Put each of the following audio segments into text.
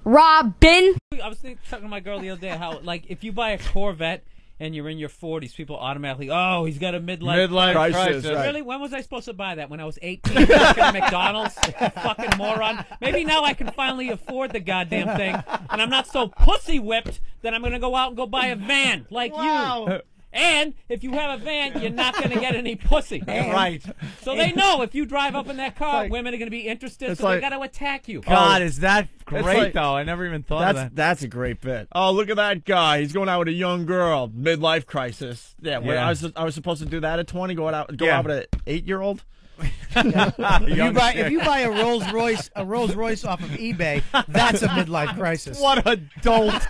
Robin. I was talking to my girl the other day how, like, if you buy a Corvette and you're in your 40s, people automatically, oh, he's got a midlife crisis. Right. Really? When was I supposed to buy that? When I was 18? Working at McDonald's? Fucking moron. Maybe now I can finally afford the goddamn thing, and I'm not so pussy-whipped that I'm going to go out and go buy a van like you. And if you have a van, you're not going to get any pussy. Right. So they know if you drive up in that car, women are going to be interested, so they got to attack you. God, is that great, like, though? I never even thought of that. That's a great bit. Oh, look at that guy. He's going out with a young girl. Midlife crisis. Yeah, I was supposed to do that at 20. Go out with an 8-year-old? If you buy a Rolls Royce off of eBay, that's a midlife crisis. What a dope!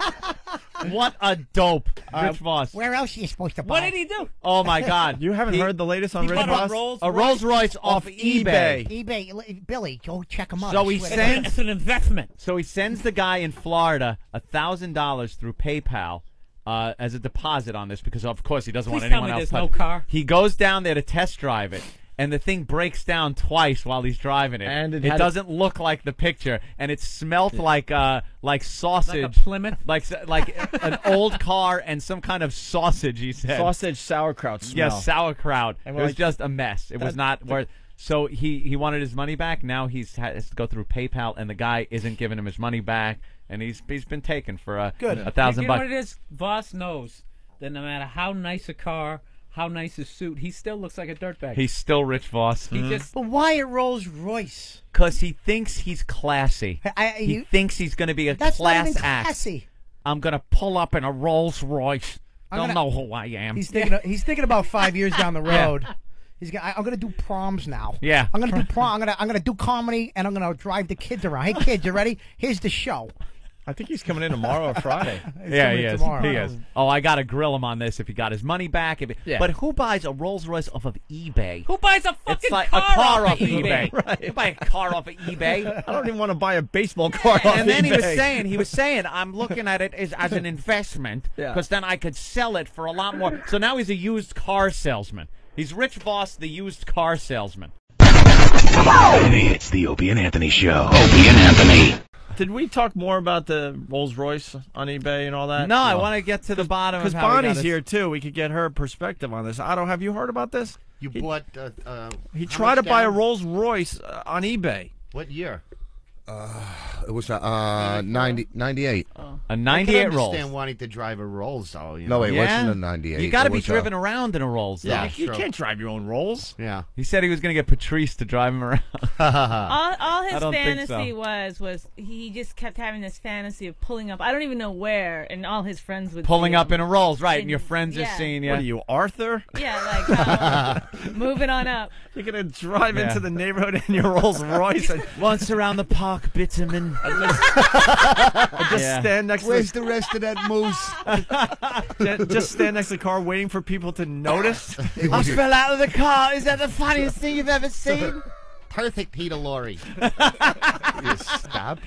What a dope, Rich Voss. Where else are you supposed to buy? What did he do? Oh my God! You haven't heard the latest on Rich Voss? A Rolls Royce off eBay. eBay, Billy, go check him out. So It's an investment. So he sends the guy in Florida $1,000 through PayPal. As a deposit on this, because of course he doesn't want anyone else. There's no car. He goes down there to test drive it, and the thing breaks down twice while he's driving it. And it doesn't look like the picture, and it smelled like sausage, like a Plymouth, like an old car and some kind of sausage. He said sausage sauerkraut smell. Yes, sauerkraut. It was just a mess. It was not worth. So he wanted his money back. Now he has to go through PayPal, and the guy isn't giving him his money back, and he's been taken for $1,000. You know what it is? Voss knows that no matter how nice a car, how nice his suit, he still looks like a dirtbag. He's still Rich Voss. But why a Rolls Royce? Because he thinks he's classy. He thinks he's going to be a class act. Classy. I'm going to pull up in a Rolls Royce. Don't know who I am. He's thinking about 5 years down the road. I'm gonna do proms now. Yeah. I'm gonna do prom. I'm gonna do comedy, and I'm gonna drive the kids around. Hey kids, you ready? Here's the show. I think he's coming in tomorrow or Friday. Yeah, he is. He is. Oh, I got to grill him on this if he got his money back. But who buys a Rolls Royce off of eBay? Who buys a fucking car off of eBay? Right. You buy a car off of eBay? I don't even want to buy a baseball card off And then eBay. he was saying, I'm looking at it as an investment because then I could sell it for a lot more. So now he's a used car salesman. He's Rich Voss, the used car salesman. Hey, it's the Opie and Anthony Show. Opie and Anthony. Did we talk more about the Rolls Royce on eBay and all that? No, I want to get to the bottom of how Bonnie's here, too. We could get her perspective on this. Otto, have you heard about this? You bought... he tried to buy a Rolls Royce on eBay. What year? It was 98. A 98 Rolls. I understand wanting to drive a Rolls, though. No, it wasn't a 98. You got to be driven around in a Rolls, though. Yeah, you can't drive your own Rolls. Yeah. He said he was going to get Patrice to drive him around. all his fantasy was he just kept having this fantasy of pulling up. I don't even know where, and all his friends would pulling see up him. in a Rolls, right? And your friends are seeing you. What are you, Arthur? Yeah, like moving on up. You're gonna drive into the neighborhood in your Rolls Royce. Once around the park, bitumen. Just stand next. Where's the rest of that moose? Just stand next to the car, waiting for people to notice. I fell out of the car. Is that the funniest thing you've ever seen? Perfect Peter Lorre. You stop.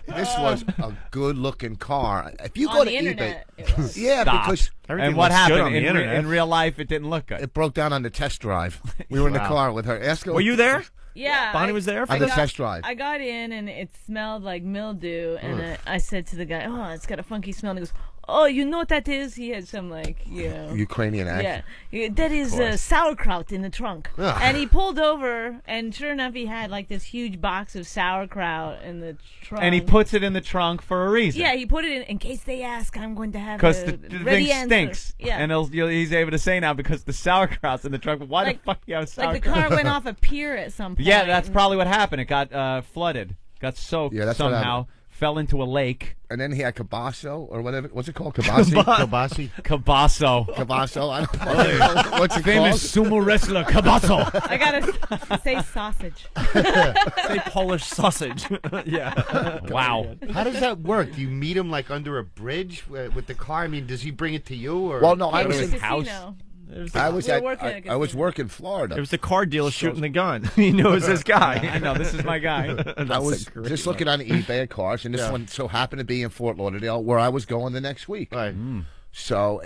This was a good-looking car. If you go On to the eBay, internet, it was. yeah, Stop. because And what looks good on happened the internet. in real life? It didn't look good. it broke down on the test drive. We were in the car with her. Ask her. Were you there? Yeah, Bonnie was there for on the that? test drive? I got in and it smelled like mildew, and I said to the guy, "Oh, it's got a funky smell." And he goes, "Oh, you know what that is?" He had some Ukrainian accent. Yeah, that is sauerkraut in the trunk. Ugh. And he pulled over, and sure enough, he had like this huge box of sauerkraut in the trunk. And he puts it in the trunk for a reason. Yeah, he put it in case they ask. I'm going to have because the the ready thing answer. stinks. Yeah, And he's able to say now because the sauerkraut's in the trunk. But why the fuck you have sauerkraut? like the car went off a pier at some point. Yeah, that's probably what happened. It got flooded, got soaked Yeah, that's what somehow, fell into a lake. And then he had Cabasso, or whatever. What's it called? Cabasi? Kabasi. Cabasso. Cabasso. I don't know. What's it Famous sumo wrestler Cabasso. I gotta say sausage. Say Polish sausage. Yeah. Wow. How does that work? Do you meet him like under a bridge with the car? I mean, does he bring it to you? Or? Well, no, I It was was in a casino. I was We were at working at a I was casino. working in Florida. It was the car dealer shooting the gun. He knew it was this guy. I know, this is my guy. I was just looking on eBay at cars, and this one so happened to be in Fort Lauderdale, where I was going the next week. Right. So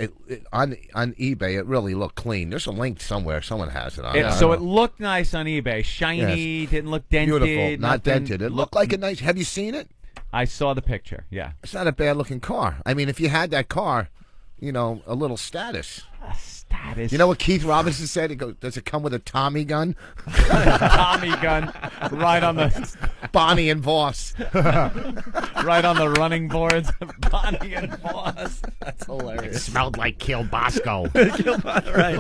on eBay, it really looked clean. There's a link somewhere. Someone has it. So it looked nice on eBay. Shiny, didn't look dented. Beautiful, not dented. It looked like a nice. Have you seen it? I saw the picture. Yeah, it's not a bad looking car. I mean, if you had that car, you know, a little status. Status. You know what Keith Robinson said? He goes, "Does it come with a Tommy gun?" Tommy gun, right on the Bonnie and Voss, right on the running boards. Bonnie and Voss. That's hilarious. It smelled like Kielbasco. Right.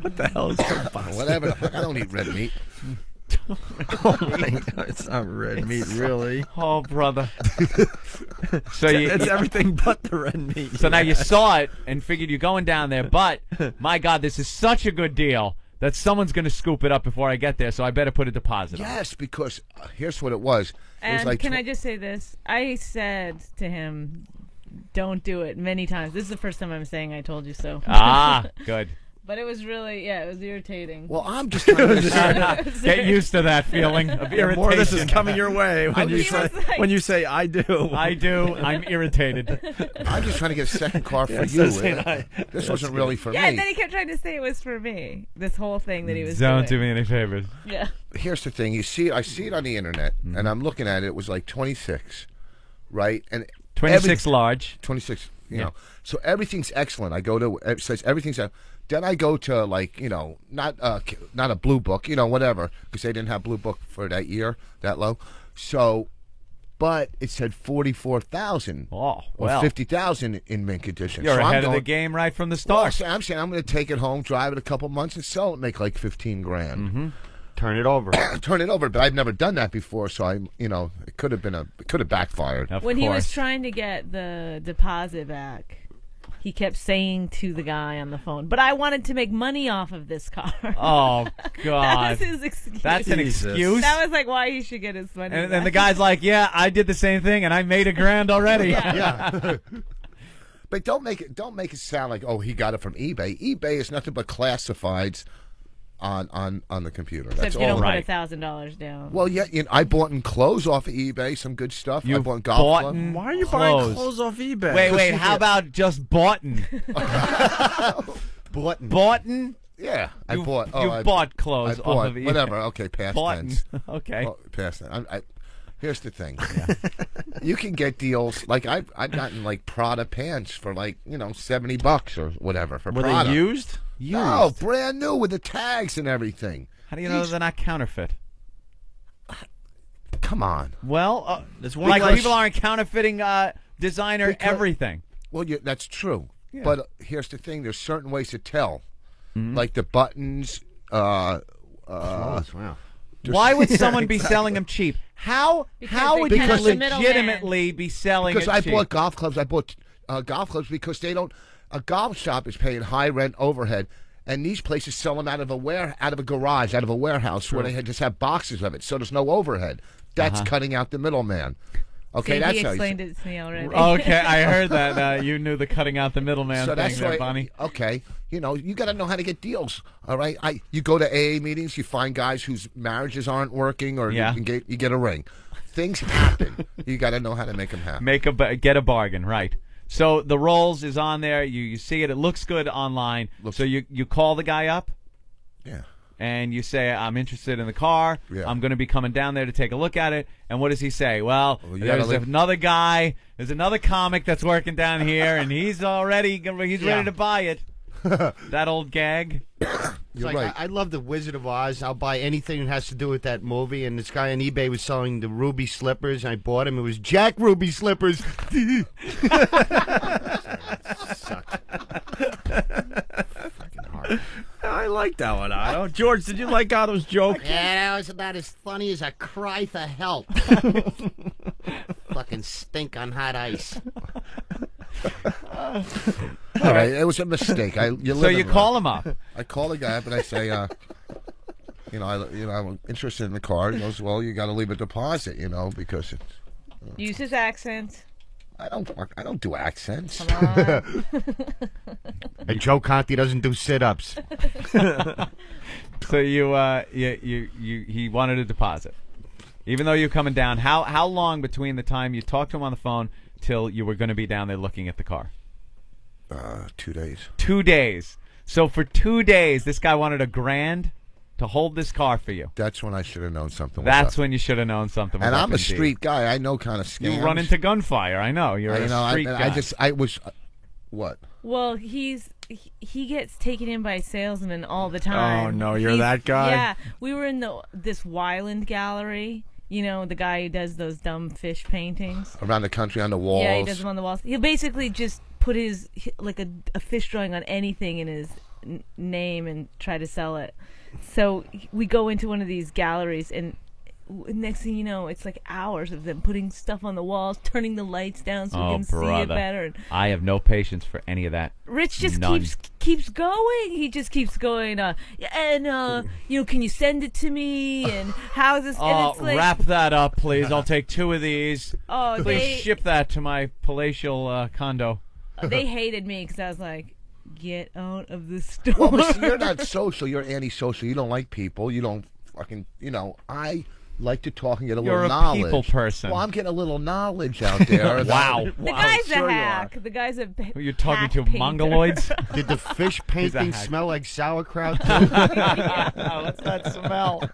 What the hell is Kielbasco? Whatever. I don't eat red meat. Oh my God, it's not red meat, really. Oh, brother. So it's everything but the red meat. So now you saw it and figured you're going down there, but my God, this is such a good deal that someone's going to scoop it up before I get there, so I better put a deposit on. Yes, because here's what it was. It was like can I just say this? I said to him, don't do it many times. This is the first time I'm saying I told you so. Ah, good. But it was really, it was irritating. Well, I'm just trying to get used to that feeling of irritation. More of this is coming your way when you say I do. I do. I'm irritated. I'm just trying to get a second car for you. This wasn't really for me. Yeah, and then he kept trying to say it was for me. This whole thing that he was Don't doing. do me any favors. Yeah. Here's the thing. I see it on the internet, and I'm looking at it. It was like 26, right? And 26 large. 26, you know. So everything's excellent. I go to, it says everything's excellent. Then I go to, like, you know, not a blue book, you know, whatever, because they didn't have blue book for that year, that low. So, but it said 44,000 or 50,000 in mint condition. You're so ahead of the game right from the start. Well, I'm saying I'm going to take it home, drive it a couple months, and sell it, make like 15 grand. Mm-hmm. Turn it over. Turn it over, but I've never done that before, so it could have backfired. When he was trying to get the deposit back, he kept saying to the guy on the phone, "But I wanted to make money off of this car." Oh God, that was his excuse. That's an excuse. That was like why he should get his money. And the guy's like, "Yeah, I did the same thing, and I made $1,000 already." Yeah. But don't make it sound like, oh, he got it from eBay. eBay is nothing but classifieds on the computer. Except That's you all. don't put $1,000 down. Well, yeah, I bought clothes off of eBay, some good stuff. I bought golf clubs. Why are you buying clothes off eBay? Wait, how about just boughten? Boughten? Yeah, I bought clothes off of eBay. Whatever. Okay, past tense. Okay. Past tense. Here's the thing. You can get deals like I've gotten like Prada pants for like $70 or whatever for Prada. Were they used? No, brand new with the tags and everything. How do you know they're not counterfeit? Come on. Well, like people aren't counterfeiting designer everything. Well, that's true. Yeah. But here's the thing: there's certain ways to tell, like the buttons. Wow. Why would someone be selling them cheap? How would you legitimately be selling it cheap? Because I bought golf clubs. I bought golf clubs because they don't. A golf shop is paying high rent overhead, and these places sell them out of a garage, out of a warehouse where they just have boxes of it, so there's no overhead. That's cutting out the middleman. Okay, that's he how explained it to me already. Okay, I heard that. You knew the cutting out the middleman thing there, Bonnie. Okay, you got to know how to get deals. All right, you go to AA meetings, you find guys whose marriages aren't working, or you get a ring. Things happen. You got to know how to make them happen. Get a bargain, right? So the Rolls is on there. You see it. It looks good online. So you call the guy up. Yeah. And you say, I'm interested in the car. Yeah. I'm going to be coming down there to take a look at it. And what does he say? Well, there's another guy. There's another comic that's working down here, and he's ready to buy it. That old gag. You're right. I love the Wizard of Oz. I'll buy anything that has to do with that movie. And this guy on eBay was selling the ruby slippers, and I bought them. It was Jack Ruby slippers. Fucking hard. I like that one, Otto. George, did you like Otto's joke? Yeah, that was about as funny as a cry for help. Fucking stink on hot ice. All right, it was a mistake. So you call him up. I call the guy up and I say, I'm interested in the car. He goes, well, you got to leave a deposit, because it's. Use his accent. I don't do accents. Come on. And Joe Conti doesn't do sit-ups. So he wanted a deposit, even though you're coming down. How long between the time you talked to him on the phone till you were going to be down there looking at the car? 2 days. 2 days. So for 2 days, this guy wanted $1,000 to hold this car for you. That's when I should have known something. That's when you should have known something. And I'm a street guy. I know kind of scams. You run into gunfire. I know. You're a street guy. I was. What? Well, he gets taken in by salesmen all the time. Oh no, you're that guy. Yeah, we were in this Wyland gallery. You know, the guy who does those dumb fish paintings Around the country on the walls. Yeah, he does them on the walls. He'll basically just put his like a fish drawing on anything in his name and try to sell it. So we go into one of these galleries, and next thing you know, it's like hours of them putting stuff on the walls, turning the lights down so we can see it better. And I have no patience for any of that. Rich just keeps going. He just keeps going. You know, can you send it to me? And how's this? Oh, it's like, wrap that up, please. I'll take 2 of these. Oh, please ship that to my palatial condo. They hated me because I was like, get out of the store. Well, but see, you're not social. You're antisocial. You don't like people. You don't fucking. You know, I like to talk and get a little knowledge. You're a people person. Well, I'm getting a little knowledge out there. Wow. The guy's a hack. The guy's a Who you're talking to, painter. Mongoloids? Did the fish painting smell like sauerkraut too? What's that smell?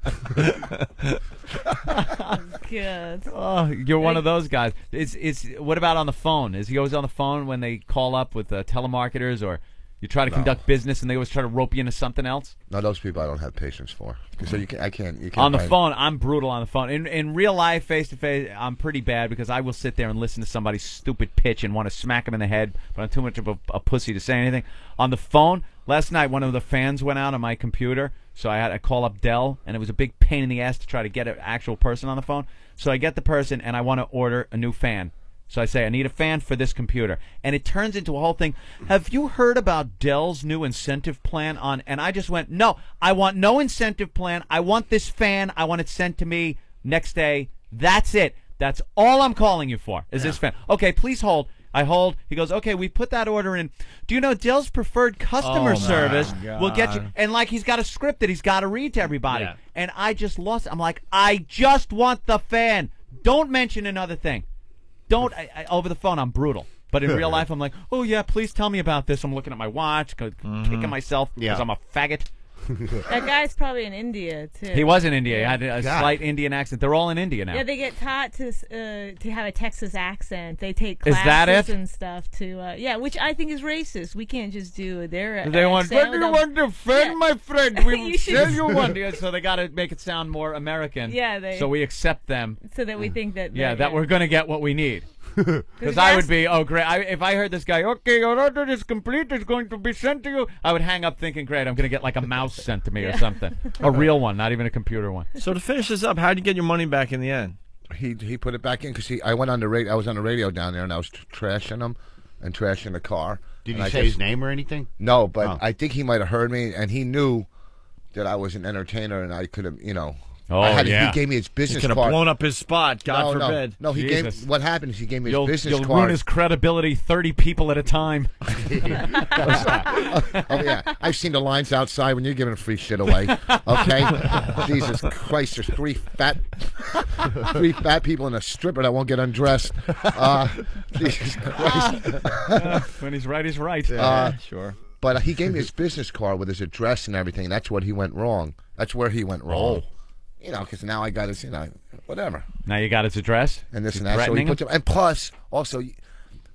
Good. Oh, you're one of those guys. It's what about on the phone? Is he always on the phone when they call up with telemarketers, or you try to conduct business and they always try to rope you into something else? No, those people I don't have patience for. So you can't. On the phone, I'm brutal on the phone. In real life, face to face, I'm pretty bad because I will sit there and listen to somebody's stupid pitch and want to smack them in the head, but I'm too much of a pussy to say anything. On the phone, last night one of the fans went out on my computer, so I had to call up Dell, and it was a big pain in the ass to try to get an actual person on the phone. So I get the person, and I want to order a new fan. So I say, I need a fan for this computer. And it turns into a whole thing. Have you heard about Dell's new incentive plan on? And I just went, no, I want no incentive plan. I want this fan. I want it sent to me next day. That's it. That's all I'm calling you for is this fan. Okay, please hold. I hold. He goes, okay, we put that order in. Do you know Dell's preferred customer service will get you? And like he's got a script that he's got to read to everybody. Yeah. And I just lost it. I'm like, I just want the fan. Don't mention another thing. Don't over the phone. I'm brutal, but in real life, I'm like, oh yeah, please tell me about this. I'm looking at my watch, kicking myself because I'm a faggot. That guy's probably in India too. He was in India. He had a slight Indian accent. They're all in India now. Yeah, they get taught to have a Texas accent. They take classes and stuff to which I think is racist. We can't just do their. They want. What do you want to defend, my friend? We will tell you one. So they got to make it sound more American. Yeah, so we accept them. So that we think that. That we're going to get what we need. Because I would be, oh, great. If I heard this guy, okay, your order is complete, it's going to be sent to you, I would hang up thinking, great, I'm going to get like a mouse sent to me or something. A real one, not even a computer one. So to finish this up, how did you get your money back in the end? He put it back in because I went on the radio. I was on the radio down there, and I was trashing him and trashing the car. Did you say his name or anything? No, but I think he might have heard me, and he knew that I was an entertainer, and I could have, you know. Oh, he gave me his business card. He could have blown up his spot, God forbid. No, he gave. What happened is he gave me his business card. You'll ruin his credibility 30 people at a time. I've seen the lines outside when you're giving free shit away. Okay? Jesus Christ, there's three fat people in a stripper that won't get undressed. Jesus Christ. When he's right, he's right. Sure. But he gave me his business card with his address and everything. That's what he went wrong. That's where he went wrong. Oh. You know, because now I got his, whatever. Now you got his address. And this and that. So he puts him, and plus, also,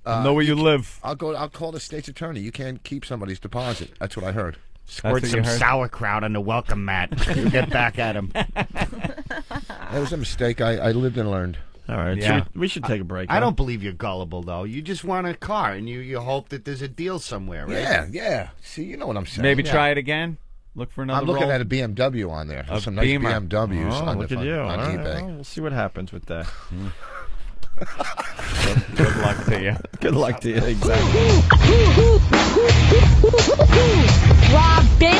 know where you live. I'll call the state's attorney. You can't keep somebody's deposit. That's what I heard. Squirt some sauerkraut on the welcome mat. You get back at him. That was a mistake. I lived and learned. All right. Yeah. We should take a break. I don't believe you're gullible, though. You just want a car, and you hope that there's a deal somewhere, right? Yeah. See, you know what I'm saying. Maybe try it again. Look for another. I'm looking at a BMW on there. Some nice BMWs on eBay. Well, we'll see what happens with that. Good luck to you. Good luck to you. Exactly. Robin,